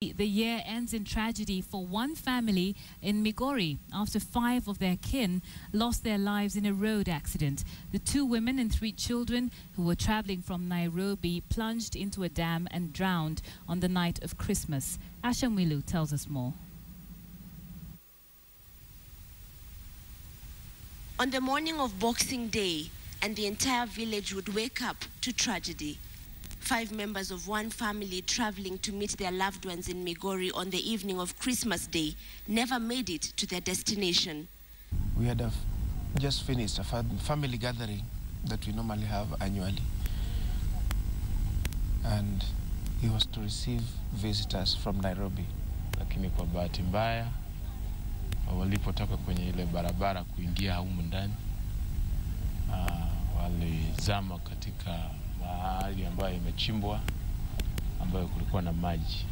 The year ends in tragedy for one family in Migori after 5 of their kin lost their lives in a road accident. The 2 women and 3 children who were traveling from Nairobi plunged into a dam and drowned on the night of Christmas. Asha Mwilu tells us more. On the morning of Boxing Day, and the entire village would wake up to tragedy. 5 members of one family traveling to meet their loved ones in Migori on the evening of Christmas Day never made it to their destination. We had just finished a family gathering that we normally have annually. And he was to receive visitors from Nairobi. Lakini kwa bahati mbaya, walipotoka kwenye ile barabara kuingia humu ndani, walizama katika mahali ambayo imechimbwa ambayo kulikuwa na maji.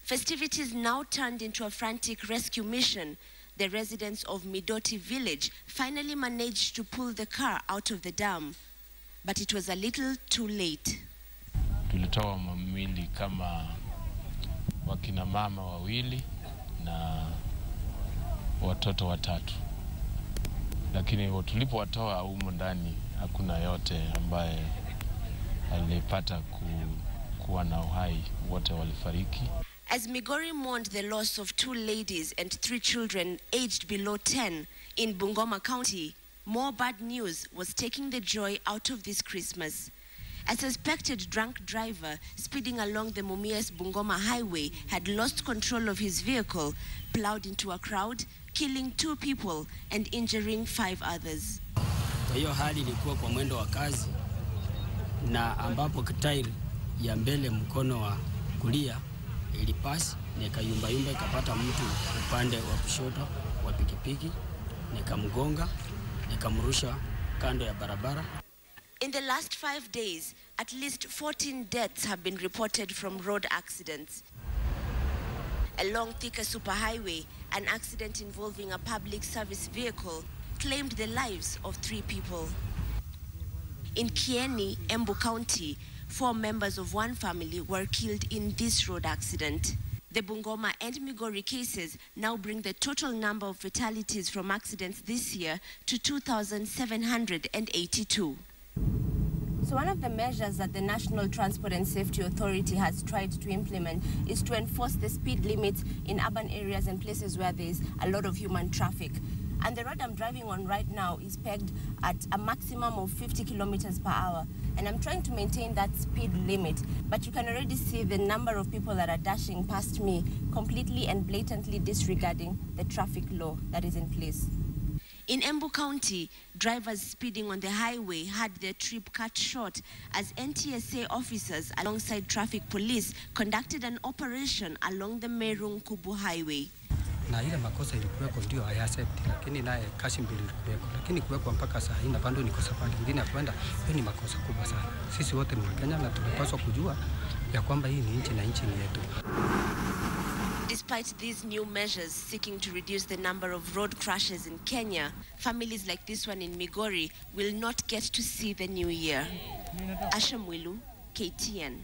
Festivities now turned into a frantic rescue mission. The residents of Midoti village finally managed to pull the car out of the dam, but it was a little too late. Tulitoa mamili kama wakina mama 2 na watoto 3. Lakini tulipowatoa humu ndani hakuna yote ambaye alipata kuwa na uhai, wote walifariki. As Migori mourned the loss of 2 ladies and 3 children aged below 10 in Bungoma County, more bad news was taking the joy out of this Christmas. A suspected drunk driver speeding along the Mumias Bungoma highway had lost control of his vehicle, plowed into a crowd, killing 2 people and injuring 5 others. Hiyo hali ilikuwa kwa mwendo wa kazi, na ambapo tairi ya mbele mkono wa kulia ilipasi na ikayumba ikapata mtu upande wa kushoto wa pikipiki, nikamgonga, nikamrusha kando ya barabara. In the last 5 days, at least 14 deaths have been reported from road accidents. Along Thika Superhighway, an accident involving a public service vehicle claimed the lives of 3 people. In Kieni, Embu County, 4 members of one family were killed in this road accident. The Bungoma and Migori cases now bring the total number of fatalities from accidents this year to 2,782. So one of the measures that the National Transport and Safety Authority has tried to implement is to enforce the speed limits in urban areas and places where there is a lot of human traffic. And the road I'm driving on right now is pegged at a maximum of 50 kilometers per hour. And I'm trying to maintain that speed limit. But you can already see the number of people that are dashing past me, completely and blatantly disregarding the traffic law that is in place. In Embu County, drivers speeding on the highway had their trip cut short as NTSA officers alongside traffic police conducted an operation along the Meru-Nkubu highway. Na ile makosa ilikuweko ndio hayaccept, lakini naye kashi mbili ilikuweko, lakini kuwekwa mpaka saa hii na bado niko safari nyingine ya kwenda, hiyo ni makosa kubwa sana. Sisi wote ni Wakenya na tunapaswa kujua ya kwamba hii ni nchi na nchi ni yetu. Despite these new measures seeking to reduce the number of road crashes in Kenya, families like this one in Migori will not get to see the new year. Asha Mwilu, KTN.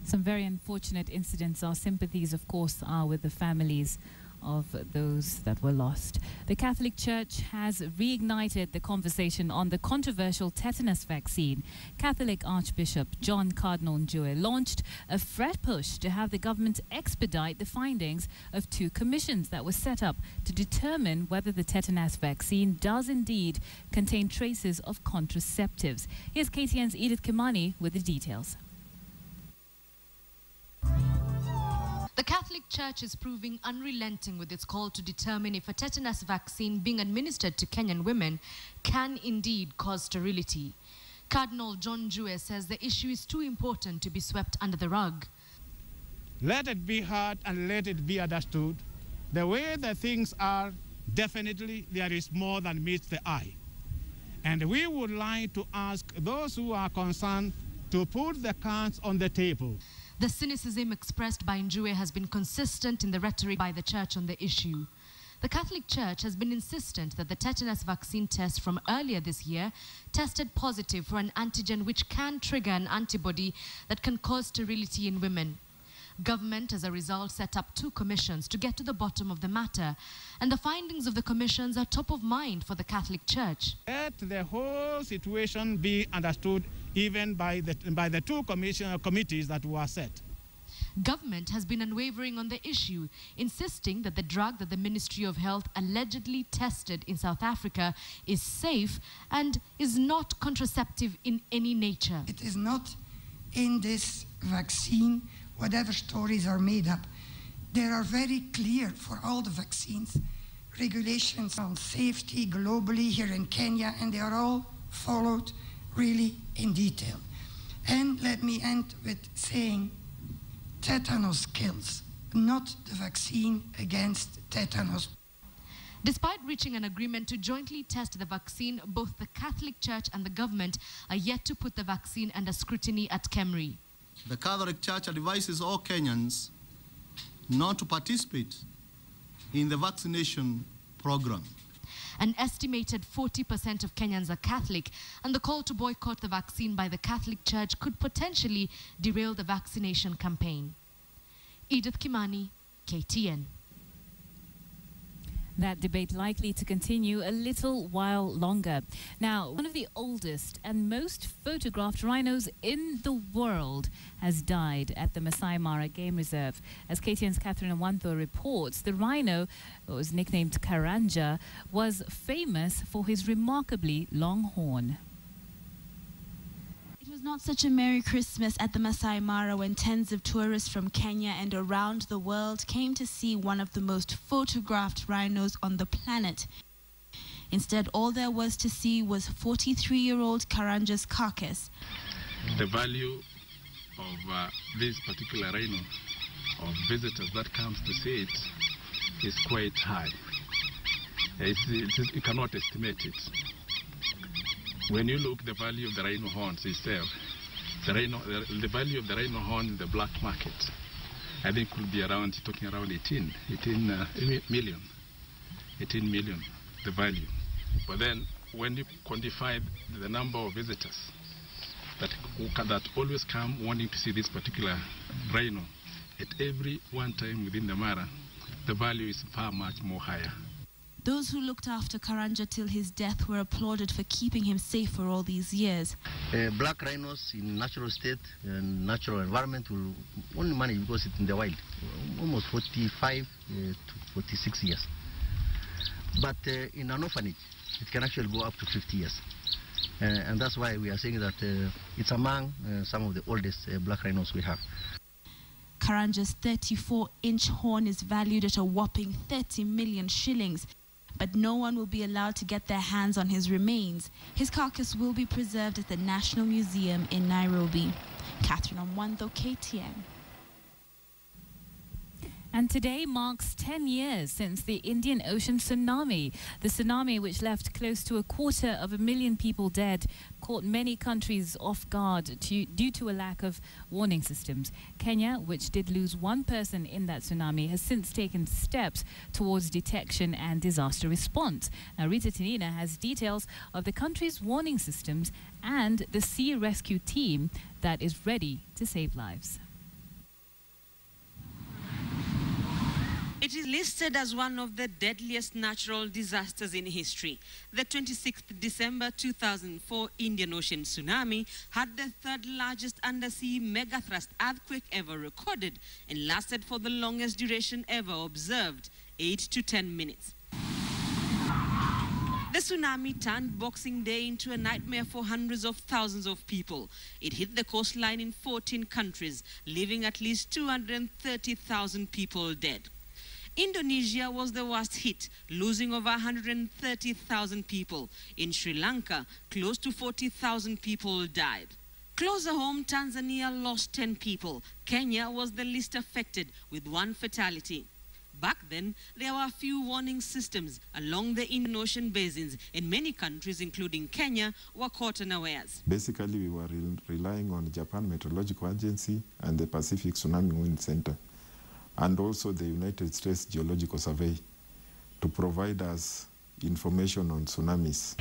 Some very unfortunate incidents. Our sympathies, of course, are with the families of those that were lost. The Catholic Church has reignited the conversation on the controversial tetanus vaccine. Catholic Archbishop John Cardinal Njue launched a fresh push to have the government expedite the findings of 2 commissions that were set up to determine whether the tetanus vaccine does indeed contain traces of contraceptives. Here's KTN's Edith Kimani with the details. The Catholic Church is proving unrelenting with its call to determine if a tetanus vaccine being administered to Kenyan women can indeed cause sterility. Cardinal John Njue says the issue is too important to be swept under the rug. Let it be heard and let it be understood. The way the things are, definitely there is more than meets the eye. And we would like to ask those who are concerned to put the cards on the table. The cynicism expressed by Njue has been consistent in the rhetoric by the Church on the issue. The Catholic Church has been insistent that the tetanus vaccine test from earlier this year tested positive for an antigen which can trigger an antibody that can cause sterility in women. Government, as a result, set up 2 commissions to get to the bottom of the matter, and the findings of the commissions are top of mind for the Catholic Church. Let the whole situation be understood even by the 2 committees that were set. Government has been unwavering on the issue, insisting that the drug that the Ministry of Health allegedly tested in South Africa is safe and is not contraceptive in any nature. It is not in this vaccine, whatever stories are made up. They are very clear for all the vaccines, regulations on safety globally here in Kenya, and they are all followed really in detail. And let me end with saying, tetanus kills, not the vaccine against tetanus. Despite reaching an agreement to jointly test the vaccine, both the Catholic Church and the government are yet to put the vaccine under scrutiny at KEMRI. The Catholic Church advises all Kenyans not to participate in the vaccination program. An estimated 40% of Kenyans are Catholic, and the call to boycott the vaccine by the Catholic Church could potentially derail the vaccination campaign. Edith Kimani, KTN. That debate likely to continue a little while longer. Now, one of the oldest and most photographed rhinos in the world has died at the Masai Mara Game Reserve. As KTN's Catherine Nwantho reports, the rhino, who was nicknamed Karanja, was famous for his remarkably long horn. It was not such a Merry Christmas at the Masai Mara when tens of tourists from Kenya and around the world came to see one of the most photographed rhinos on the planet. Instead, all there was to see was 43-year-old Karanja's carcass. The value of this particular rhino, of visitors that comes to see it, is quite high. You cannot estimate it. When you look at the value of the rhino horns itself, the value of the rhino horn in the black market, I think could be around, talking around 18 million, the value. But then when you quantify the number of visitors that always come wanting to see this particular rhino, at every one time within the Mara, the value is far much more higher. Those who looked after Karanja till his death were applauded for keeping him safe for all these years. Black rhinos in natural state and natural environment will only manage because it's in the wild, almost 45 to 46 years. But in an orphanage, it can actually go up to 50 years. And that's why we are saying that it's among some of the oldest black rhinos we have. Karanja's 34-inch horn is valued at a whopping 30 million shillings. But no one will be allowed to get their hands on his remains. His carcass will be preserved at the National Museum in Nairobi. Catherine Nwantho, KTN. And today marks 10 years since the Indian Ocean tsunami. The tsunami, which left close to 250,000 people dead, caught many countries off guard due to a lack of warning systems. Kenya, which did lose one person in that tsunami, has since taken steps towards detection and disaster response. Now, Rita Tinina has details of the country's warning systems and the sea rescue team that is ready to save lives. It is listed as one of the deadliest natural disasters in history. The 26th December 2004 Indian Ocean tsunami had the third largest undersea megathrust earthquake ever recorded and lasted for the longest duration ever observed, 8 to 10 minutes. The tsunami turned Boxing Day into a nightmare for hundreds of thousands of people. It hit the coastline in 14 countries, leaving at least 230,000 people dead. Indonesia was the worst hit, losing over 130,000 people. In Sri Lanka, close to 40,000 people died. Closer home, Tanzania lost 10 people. Kenya was the least affected, with 1 fatality. Back then, there were few warning systems along the Indian Ocean basins, and many countries, including Kenya, were caught unawares. Basically, we were relying on the Japan Meteorological Agency and the Pacific Tsunami Wind Center, and also the United States Geological Survey to provide us information on tsunamis.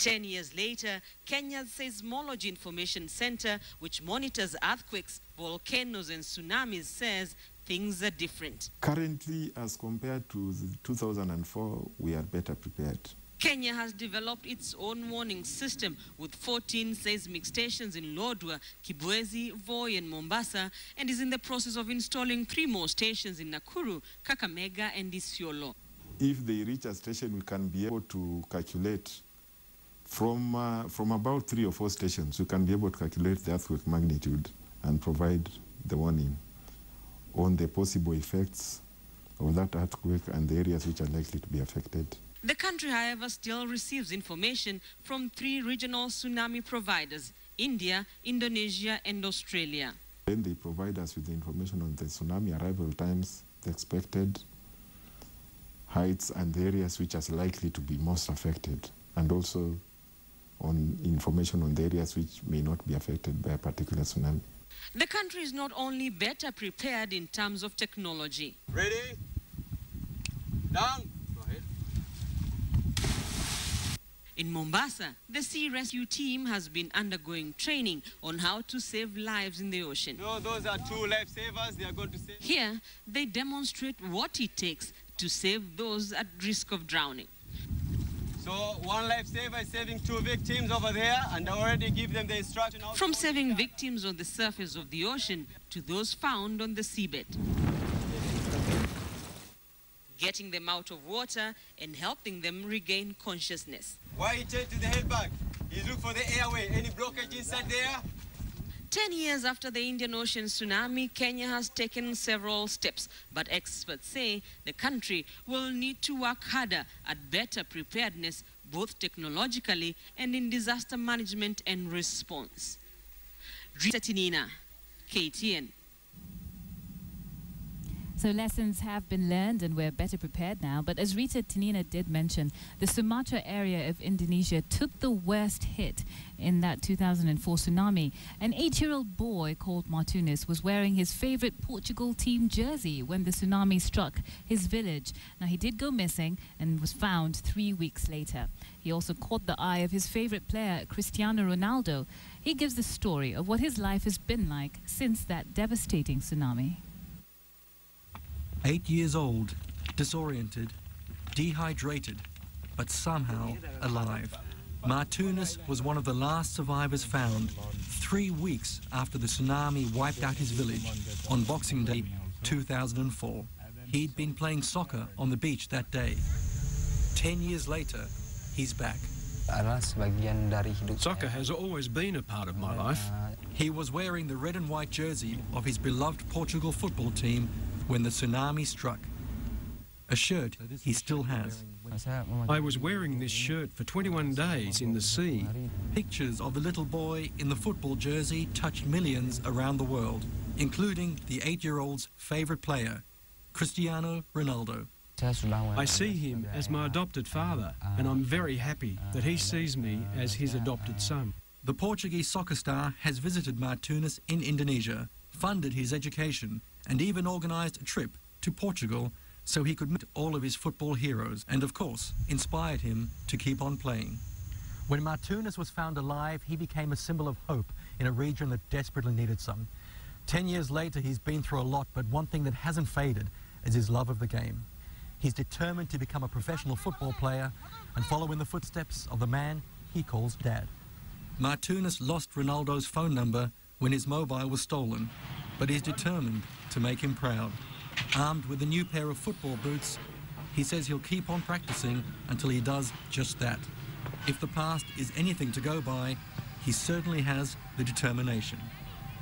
10 years later, Kenya's Seismology Information Center, which monitors earthquakes, volcanoes and tsunamis, says things are different. Currently, as compared to 2004, we are better prepared. Kenya has developed its own warning system with 14 seismic stations in Lodwar, Kibwezi, Voi and Mombasa, and is in the process of installing 3 more stations in Nakuru, Kakamega and Isiolo. If they reach a station, we can be able to calculate from about 3 or 4 stations, we can be able to calculate the earthquake magnitude and provide the warning on the possible effects of that earthquake and the areas which are likely to be affected. The country, however, still receives information from 3 regional tsunami providers: India, Indonesia and Australia. Then they provide us with the information on the tsunami arrival times, the expected heights and the areas which are likely to be most affected, and also on information on the areas which may not be affected by a particular tsunami. The country is not only better prepared in terms of technology. Ready? Down. In Mombasa, the sea rescue team has been undergoing training on how to save lives in the ocean. No, those are 2 lifesavers. They are going to save. Here, they demonstrate what it takes to save those at risk of drowning. So 1 lifesaver is saving 2 victims over there, and I already give them the instruction. From saving victims on the surface of the ocean to those found on the seabed. Getting them out of water and helping them regain consciousness. Why he turned to the head back? He look for the airway. Any blockage inside there? 10 years after the Indian Ocean tsunami, Kenya has taken several steps, but experts say the country will need to work harder at better preparedness, both technologically and in disaster management and response. Rita Tinina, KTN. So lessons have been learned and we're better prepared now. But as Rita Tinina did mention, the Sumatra area of Indonesia took the worst hit in that 2004 tsunami. An 8-year-old boy called Martunis was wearing his favorite Portugal team jersey when the tsunami struck his village. Now, he did go missing and was found 3 weeks later. He also caught the eye of his favorite player, Cristiano Ronaldo. He gives the story of what his life has been like since that devastating tsunami. 8 years old, disoriented, dehydrated, but somehow alive. Martunis was one of the last survivors found 3 weeks after the tsunami wiped out his village on Boxing Day 2004. He'd been playing soccer on the beach that day. 10 years later, he's back. Soccer has always been a part of my life. He was wearing the red and white jersey of his beloved Portugal football team when the tsunami struck. A shirt he still has. I was wearing this shirt for 21 days in the sea. Pictures of the little boy in the football jersey touched millions around the world, including the 8-year-old's favorite player, Cristiano Ronaldo. I see him as my adopted father, and I'm very happy that he sees me as his adopted son. The Portuguese soccer star has visited Martunis in Indonesia, funded his education, and even organised a trip to Portugal so he could meet all of his football heroes and, of course, inspired him to keep on playing. When Martunis was found alive, he became a symbol of hope in a region that desperately needed some. 10 years later, he's been through a lot, but one thing that hasn't faded is his love of the game. He's determined to become a professional football player and follow in the footsteps of the man he calls Dad. Martunis lost Ronaldo's phone number when his mobile was stolen, but he's determined to make him proud. Armed with a new pair of football boots, he says he'll keep on practicing until he does just that. If the past is anything to go by, he certainly has the determination.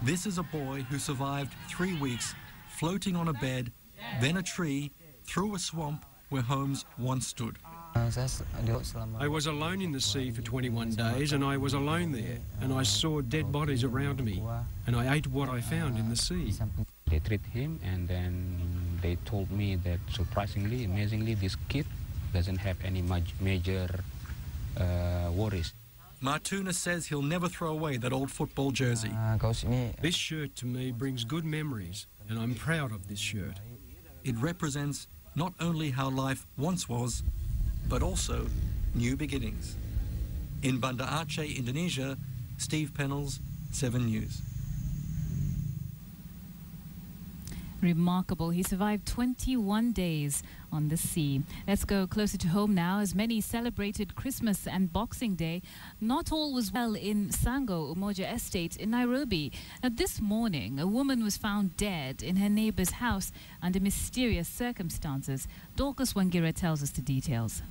This is a boy who survived 3 weeks floating on a bed, then a tree, through a swamp where homes once stood. I was alone in the sea for 21 days, and I was alone there, and I saw dead bodies around me, and I ate what I found in the sea. They treat him, and then they told me that surprisingly, amazingly, this kid doesn't have any major worries. Martunis says he'll never throw away that old football jersey. This shirt to me brings good memories, and I'm proud of this shirt. It represents not only how life once was, but also new beginnings. In Banda Aceh, Indonesia, Steve Pennells, 7 News. Remarkable. He survived 21 days on the sea. Let's go closer to home now, as many celebrated Christmas and Boxing Day. Not all was well in Sango Umoja Estate in Nairobi. Now, this morning, a woman was found dead in her neighbor's house under mysterious circumstances. Dorcas Wangira tells us the details.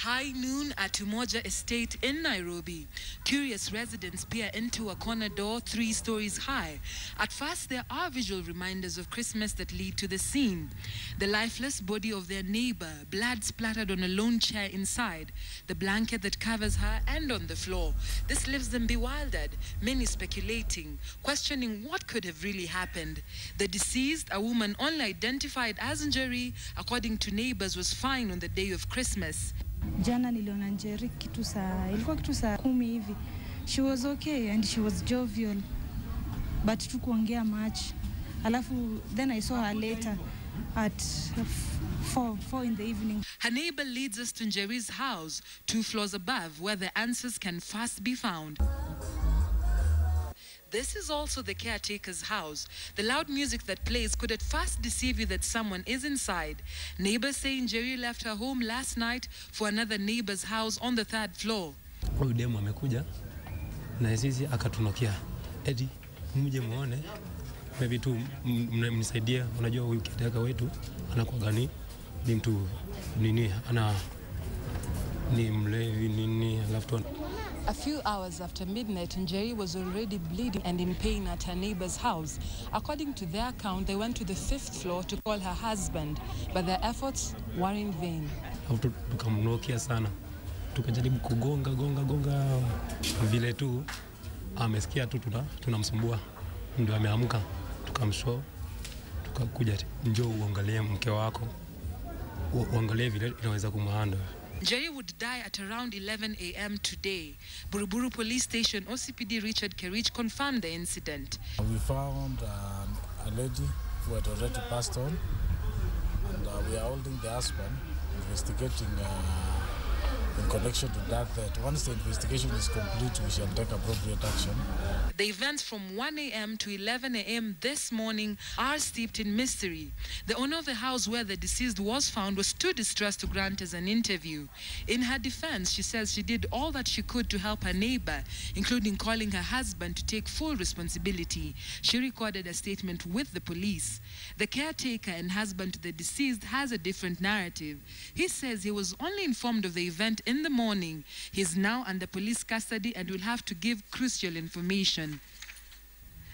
High noon at Umoja Estate in Nairobi. Curious residents peer into a corner door 3 stories high. At first, there are visual reminders of Christmas that lead to the scene. The lifeless body of their neighbor, blood splattered on a lone chair inside, the blanket that covers her, and on the floor. This leaves them bewildered, many speculating, questioning what could have really happened. The deceased, a woman only identified as Njeri, according to neighbors, was fine on the day of Christmas. Jana niliona Njeri ilikuwa kitu saa 10 hivi. She was okay and she was jovial, but tukuongea much. Alafu then I saw her later at 4 in the evening. Her neighbor leads us to Njeri's house, 2 floors above, where the answers can first be found. This is also the caretaker's house. The loud music that plays could at first deceive you that someone is inside. Neighbors say Njeri left her home last night for another neighbor's house on the 3rd floor. Huyu demu amekuja na sisi akatunokia. Edi, mje muone. Maybe tu mnisaidie. Unajua huyu caretaker wetu anakuwa gani? Ni mtu nini ni mlevi nini alafu. A few hours after midnight, Njeri was already bleeding and in pain at her neighbor's house. According to their account, they went to the 5th floor to call her husband, but their efforts were in vain. Tukamnokia sana. Tukajaribu kugonga vile tu amesikia tu tunamsumbua. Ndio ameamka. Tukamshow. Tukakuja njoo uangalie mke wako. Uangalie vile inaweza kumhandle. Njeri would die at around 11 a.m. today. Buruburu Police Station OCPD Richard Kerich confirmed the incident. We found a lady who had already passed on, and we are holding the husband, investigating in connection to that. Once the investigation is complete, we shall take appropriate action. The events from 1 a.m. to 11 a.m. this morning are steeped in mystery. The owner of the house where the deceased was found was too distressed to grant us an interview. In her defense, she says she did all that she could to help her neighbor, including calling her husband to take full responsibility. She recorded a statement with the police. The caretaker and husband to the deceased has a different narrative. He says he was only informed of the event in the morning. He is now under police custody and will have to give crucial information.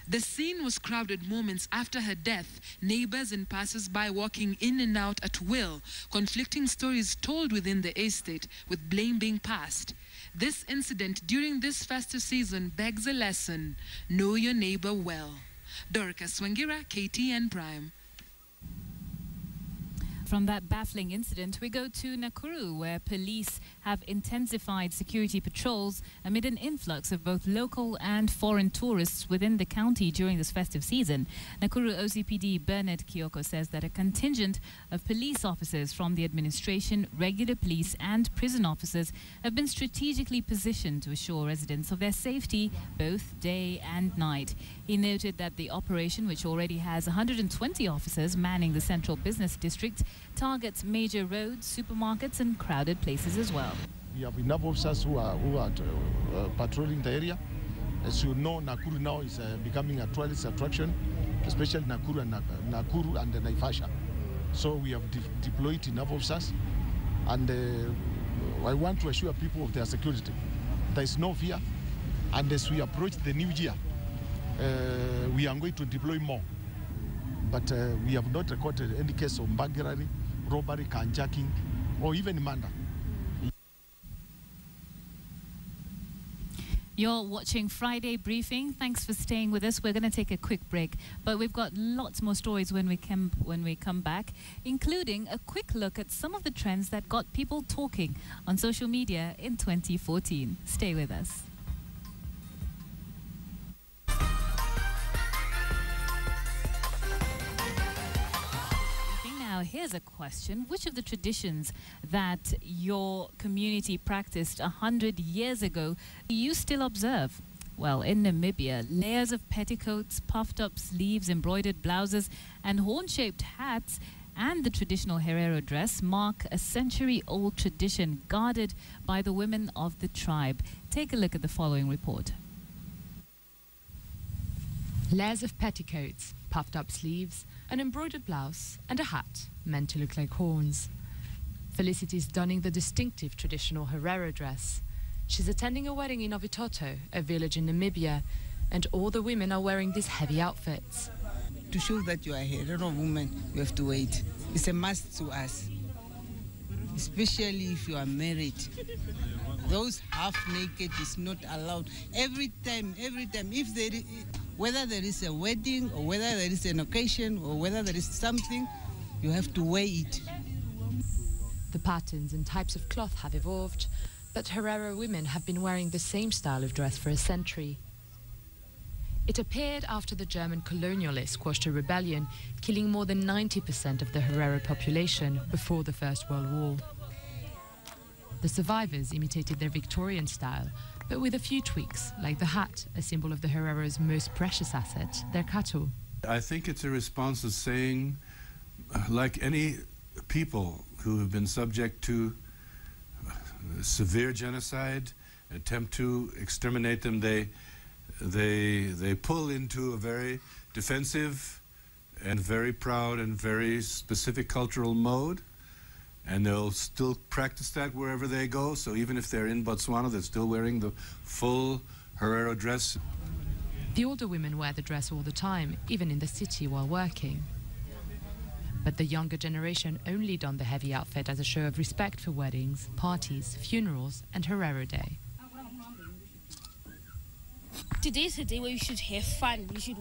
The scene was crowded moments after her death, neighbors and passers-by walking in and out at will, conflicting stories told within the estate, with blame being passed. This incident during this festive season begs a lesson: know your neighbor well. Dorcas Wangira, KTN Prime. From that baffling incident, we go to Nakuru, where police have intensified security patrols amid an influx of both local and foreign tourists within the county during this festive season. Nakuru OCPD Bernard Kioko says that a contingent of police officers from the administration, regular police and prison officers have been strategically positioned to assure residents of their safety both day and night. He noted that the operation, which already has 120 officers manning the central business district, targets major roads, supermarkets and crowded places as well. We have enough officers who are patrolling the area. As you know, Nakuru now is becoming a tourist attraction, especially Nakuru and Naivasha. So we have deployed enough officers, and I want to assure people of their security. There is no fear, and as we approach the new year, we are going to deploy more. But we have not recorded any case of burglary, robbery, carjacking, or even murder. You're watching Friday Briefing. Thanks for staying with us. We're going to take a quick break, but we've got lots more stories when we come back, including a quick look at some of the trends that got people talking on social media in 2014. Stay with us. here's a question. Which of the traditions that your community practiced 100 years ago do you still observe? Well, in Namibia, layers of petticoats, puffed-up sleeves, embroidered blouses, and horn-shaped hats and the traditional Herero dress mark a century-old tradition guarded by the women of the tribe. Take a look at the following report. Layers of petticoats, puffed-up sleeves, an embroidered blouse, and a hat meant to look like horns. Felicity is donning the distinctive traditional Herero dress. She's attending a wedding in Ovitoto, a village in Namibia, and all the women are wearing these heavy outfits. To show that you are a Herero woman, you have to wait. It's a must to us, especially if you are married. Those half naked is not allowed. Every time, if there is, whether there is a wedding or whether there is an occasion or whether there is something, you have to wear it. The patterns and types of cloth have evolved, but Herero women have been wearing the same style of dress for a century. It appeared after the German colonialists quashed a rebellion, killing more than 90% of the Herero population before the First World War. The survivors imitated their Victorian style, but with a few tweaks, like the hat, a symbol of the Herero's most precious asset, their cattle. I think it's a response of saying, like any people who have been subject to severe genocide, attempt to exterminate them, they pull into a very defensive and very proud and very specific cultural mode, and they'll still practice that wherever they go. So even if they're in Botswana, they're still wearing the full Herero dress. The older women wear the dress all the time, even in the city while working. But the younger generation only don the heavy outfit as a show of respect for weddings, parties, funerals, and Herero Day. Today's a day where you should have fun. You should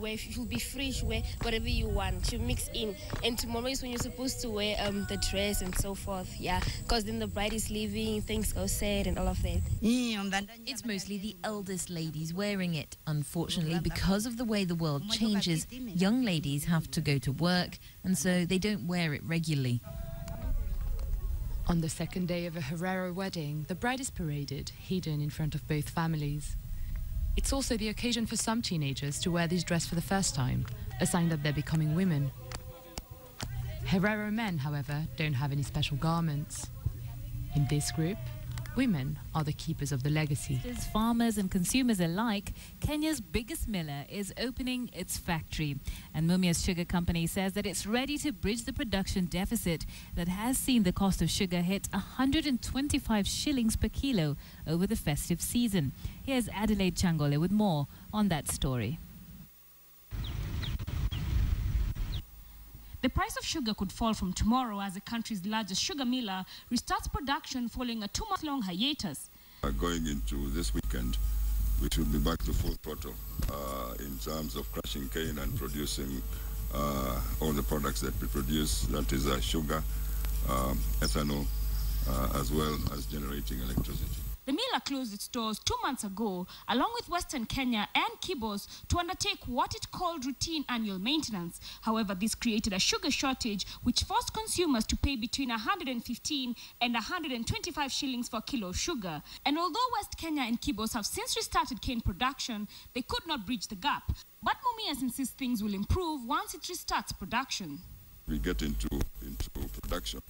be free, you should wear whatever you want, you should mix in. And tomorrow is when you're supposed to wear the dress and so forth, yeah. Because then the bride is leaving, things go sad and all of that. It's mostly the eldest ladies wearing it. Unfortunately, because of the way the world changes, young ladies have to go to work, and so they don't wear it regularly. On the second day of a Herero wedding, the bride is paraded, hidden in front of both families. It's also the occasion for some teenagers to wear this dress for the first time, a sign that they're becoming women. Herero men, however, don't have any special garments. In this group, women are the keepers of the legacy. As farmers and consumers alike, Kenya's biggest miller is opening its factory. And Mumia's Sugar Company says that it's ready to bridge the production deficit that has seen the cost of sugar hit 125 shillings per kilo over the festive season. Here's Adelaide Changole with more on that story. The price of sugar could fall from tomorrow as the country's largest sugar miller restarts production following a 2-month-long hiatus. Going into this weekend, we should be back to full throttle in terms of crushing cane and producing all the products that we produce, that is sugar, ethanol, as well as generating electricity. The miller closed its doors 2 months ago, along with Western Kenya and Kibos, to undertake what it called routine annual maintenance. However, this created a sugar shortage, which forced consumers to pay between 115 and 125 shillings for a kilo of sugar. And although West Kenya and Kibos have since restarted cane production, they could not bridge the gap. But Mumias insists things will improve once it restarts production. We get into production,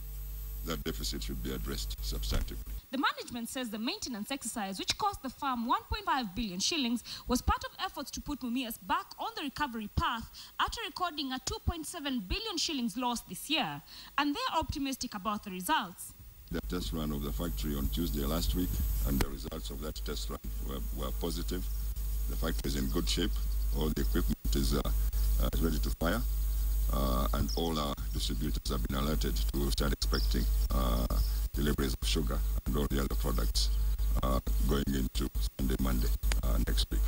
that deficit should be addressed substantively. The management says the maintenance exercise, which cost the farm 1.5 billion shillings, was part of efforts to put Mumias back on the recovery path after recording a 2.7 billion shillings loss this year. And they're optimistic about the results. The test run of the factory on Tuesday last week, and the results of that test run were positive. The factory is in good shape. All the equipment is ready to fire. And all our distributors have been alerted to start expecting deliveries of sugar and all the other products going into Sunday, Monday next week.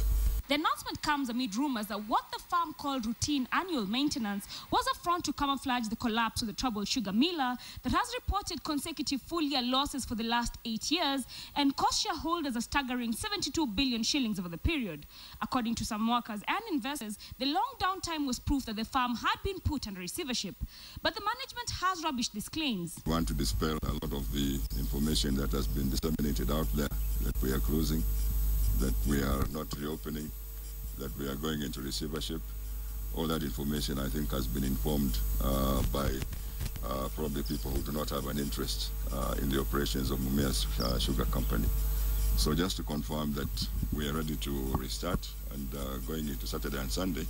They're not announcement comes amid rumors that what the farm called routine annual maintenance was a front to camouflage the collapse of the troubled sugar miller that has reported consecutive full-year losses for the last 8 years and cost shareholders a staggering 72 billion shillings over the period. According to some workers and investors, the long downtime was proof that the farm had been put under receivership. But the management has rubbished these claims. We want to dispel a lot of the information that has been disseminated out there, that we are closing, that we are not reopening, that we are going into receivership. All that information, I think, has been informed by probably people who do not have an interest in the operations of Mumia's Sugar Company. So just to confirm that we are ready to restart, and going into Saturday and Sunday,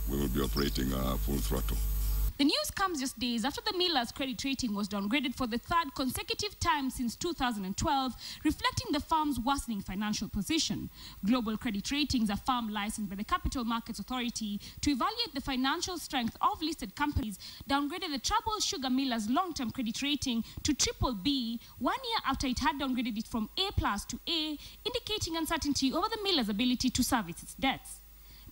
we will be operating full throttle. The news comes just days after the miller's credit rating was downgraded for the third consecutive time since 2012, reflecting the farm's worsening financial position. Global Credit Ratings, a firm licensed by the Capital Markets Authority to evaluate the financial strength of listed companies, downgraded the troubled sugar miller's long-term credit rating to BBB 1 year after it had downgraded it from A+ to A, indicating uncertainty over the miller's ability to service its debts.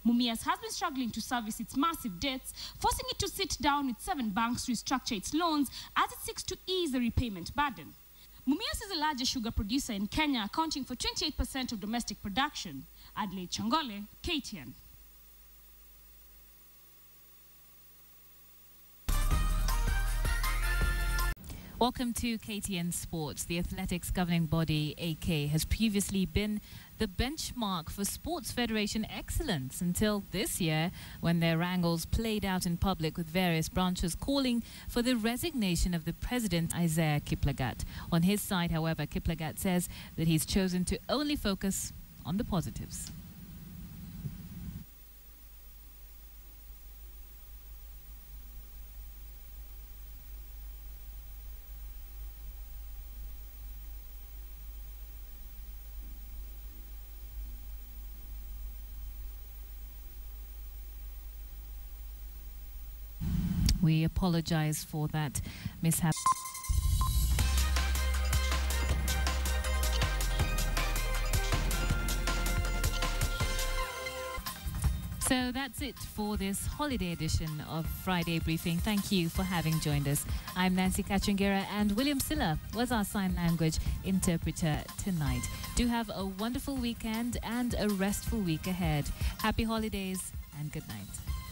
Mumias has been struggling to service its massive debts, forcing it to sit down with 7 banks to restructure its loans as it seeks to ease the repayment burden. Mumias is the largest sugar producer in Kenya, accounting for 28% of domestic production. Adelaide Changole, KTN. Welcome to KTN Sports. The athletics governing body, AK, has previously been the benchmark for Sports Federation excellence until this year, when their wrangles played out in public with various branches calling for the resignation of the president, Isaiah Kiplagat. On his side, however, Kiplagat says that he's chosen to only focus on the positives. We apologize for that mishap. So that's it for this holiday edition of Friday Briefing. Thank you for having joined us. I'm Nancy Kachungera, and William Silla was our sign language interpreter tonight. Do have a wonderful weekend and a restful week ahead. Happy holidays and good night.